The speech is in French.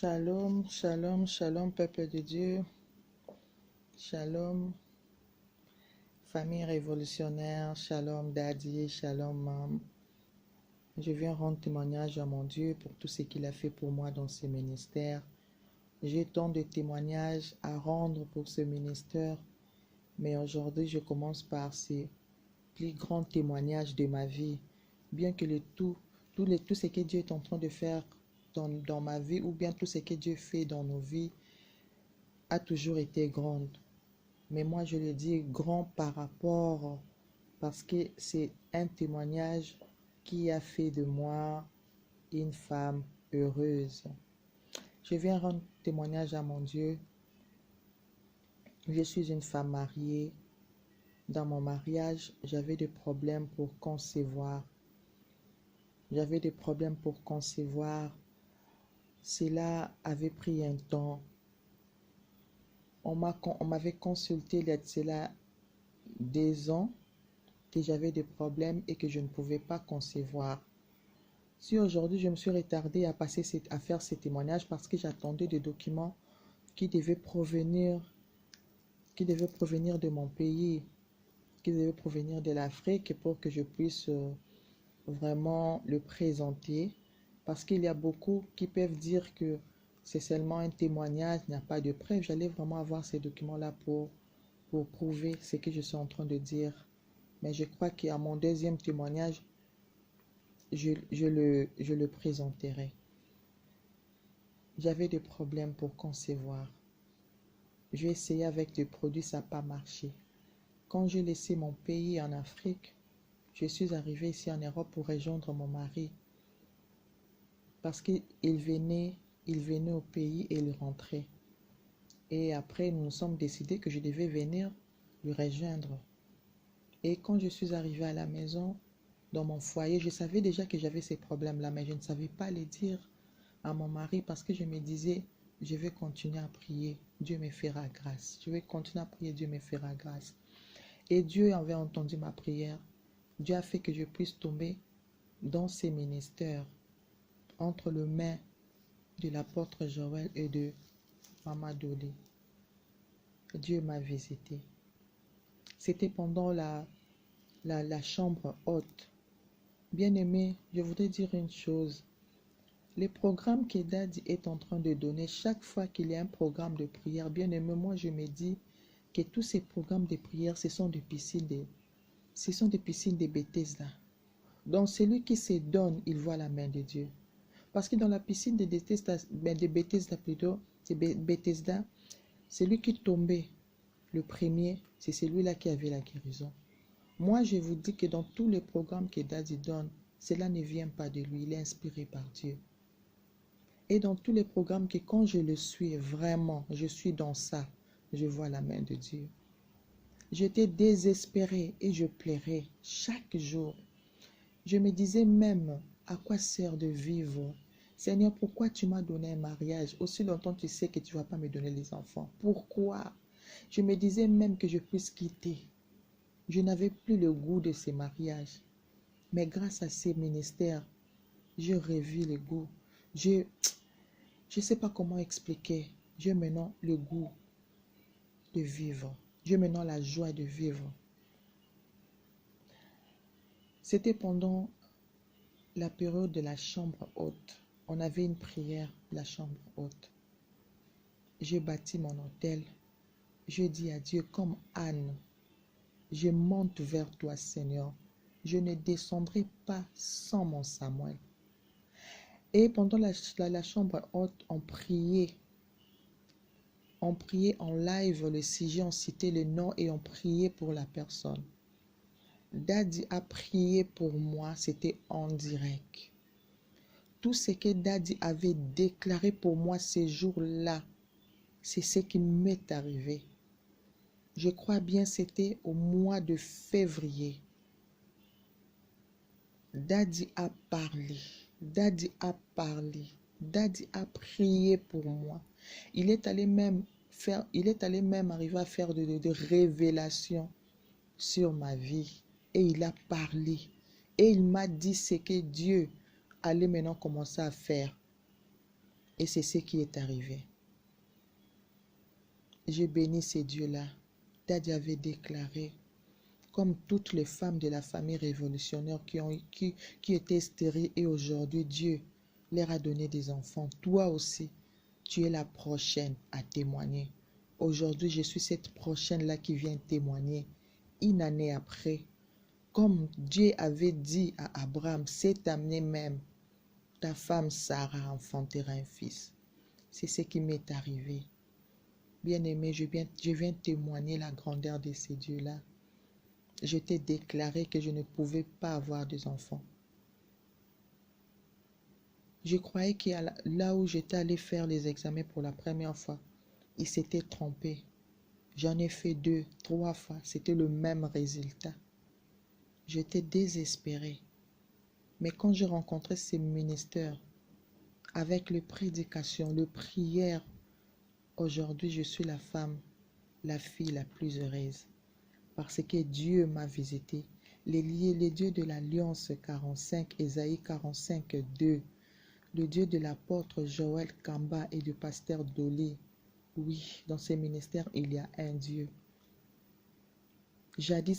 Shalom, shalom, shalom, peuple de Dieu. Shalom, famille révolutionnaire. Shalom, daddy. Shalom, mam. Je viens rendre témoignage à mon Dieu pour tout ce qu'il a fait pour moi dans ce ministère. J'ai tant de témoignages à rendre pour ce ministère, mais aujourd'hui, je commence par ces plus grands témoignages de ma vie. Bien que tout ce que Dieu est en train de faire dans ma vie, ou bien tout ce que Dieu fait dans nos vies, a toujours été grande. Mais moi, je le dis grand parce que c'est un témoignage qui a fait de moi une femme heureuse. Je viens rendre témoignage à mon Dieu. Je suis une femme mariée. Dans mon mariage, j'avais des problèmes pour concevoir. Cela avait pris un temps. On m'avait consulté il y a de cela 2 ans que j'avais des problèmes et que je ne pouvais pas concevoir. Si aujourd'hui je me suis retardée à faire ces témoignages parce que j'attendais des documents qui devaient provenir de mon pays, qui devaient provenir de l'Afrique pour que je puisse vraiment le présenter, parce qu'il y a beaucoup qui peuvent dire que c'est seulement un témoignage, il n'y a pas de preuve. J'allais vraiment avoir ces documents-là pour prouver ce que je suis en train de dire. Mais je crois qu'à mon deuxième témoignage, je le présenterai. J'avais des problèmes pour concevoir. J'ai essayé avec des produits, ça n'a pas marché. Quand j'ai laissé mon pays en Afrique, je suis arrivée ici en Europe pour rejoindre mon mari. Parce qu'il venait au pays et il rentrait. Et après, nous nous sommes décidés que je devais venir le rejoindre. Et quand je suis arrivée à la maison, dans mon foyer, je savais déjà que j'avais ces problèmes-là, mais je ne savais pas les dire à mon mari parce que je me disais, je vais continuer à prier, Dieu me fera grâce. Je vais continuer à prier, Dieu me fera grâce. Et Dieu avait entendu ma prière. Dieu a fait que je puisse tomber dans ces ministères, entre les mains de l'apôtre Joël et de Maman Dolly. Dieu m'a visité. C'était pendant la chambre haute. Bien-aimé, je voudrais dire une chose. Les programmes que Daddy est en train de donner, chaque fois qu'il y a un programme de prière, bien-aimé, moi je me dis que tous ces programmes de prière, ce sont des piscines de Bethesda. Donc celui qui se donne, il voit la main de Dieu. Parce que dans la piscine de Bethesda, celui qui tombait le premier, c'est celui-là qui avait la guérison. Moi, je vous dis que dans tous les programmes que Daddy donne, cela ne vient pas de lui, il est inspiré par Dieu. Et dans tous les programmes que quand je le suis, vraiment, je suis dans ça, je vois la main de Dieu. J'étais désespérée et je pleurais chaque jour. Je me disais même, à quoi sert de vivre? Seigneur, pourquoi tu m'as donné un mariage? Aussi longtemps tu sais que tu ne vas pas me donner les enfants. Pourquoi? Je me disais même que je puisse quitter. Je n'avais plus le goût de ces mariages. Mais grâce à ces ministères, je revis le goût. Je ne sais pas comment expliquer. J'ai maintenant le goût de vivre. J'ai maintenant la joie de vivre. C'était pendant la période de la chambre haute. On avait une prière, la chambre haute. J'ai bâti mon hôtel. Je dis à Dieu, comme Anne, je monte vers toi, Seigneur. Je ne descendrai pas sans mon Samuel. Et pendant la chambre haute, on priait. On priait en live le sujet, on citait le nom et on priait pour la personne. Daddy a prié pour moi, c'était en direct. Tout ce que Daddy avait déclaré pour moi ces jours-là, c'est ce qui m'est arrivé. Je crois bien c'était au mois de février. Daddy a parlé. Daddy a parlé. Daddy a prié pour moi. Il est allé même arriver à faire de révélations sur ma vie. Et il a parlé. Et il m'a dit ce que Dieu allait maintenant commencer à faire. Et c'est ce qui est arrivé. Je bénis ces dieux-là. Daddy avait déclaré, comme toutes les femmes de la famille révolutionnaire qui étaient stériles, et aujourd'hui Dieu leur a donné des enfants. Toi aussi, tu es la prochaine à témoigner. Aujourd'hui, je suis cette prochaine-là qui vient témoigner. Une année après, comme Dieu avait dit à Abraham, cette année même, ta femme Sarah enfantera un fils. C'est ce qui m'est arrivé. Bien-aimé, je viens témoigner la grandeur de ces dieux-là. Je t'ai déclaré que je ne pouvais pas avoir des enfants. Je croyais que là où j'étais allé faire les examens pour la première fois, il s'était trompé. J'en ai fait 2, 3 fois. C'était le même résultat. J'étais désespéré. Mais quand j'ai rencontré ces ministères, avec les prédications, les prières, aujourd'hui je suis la femme, la fille la plus heureuse. Parce que Dieu m'a visité. Les dieux de l'Alliance 45, Ésaïe 45, 2. Le Dieu de l'apôtre Joël Kamba et du pasteur Dolly. Oui, dans ces ministères, il y a un Dieu. Jadis,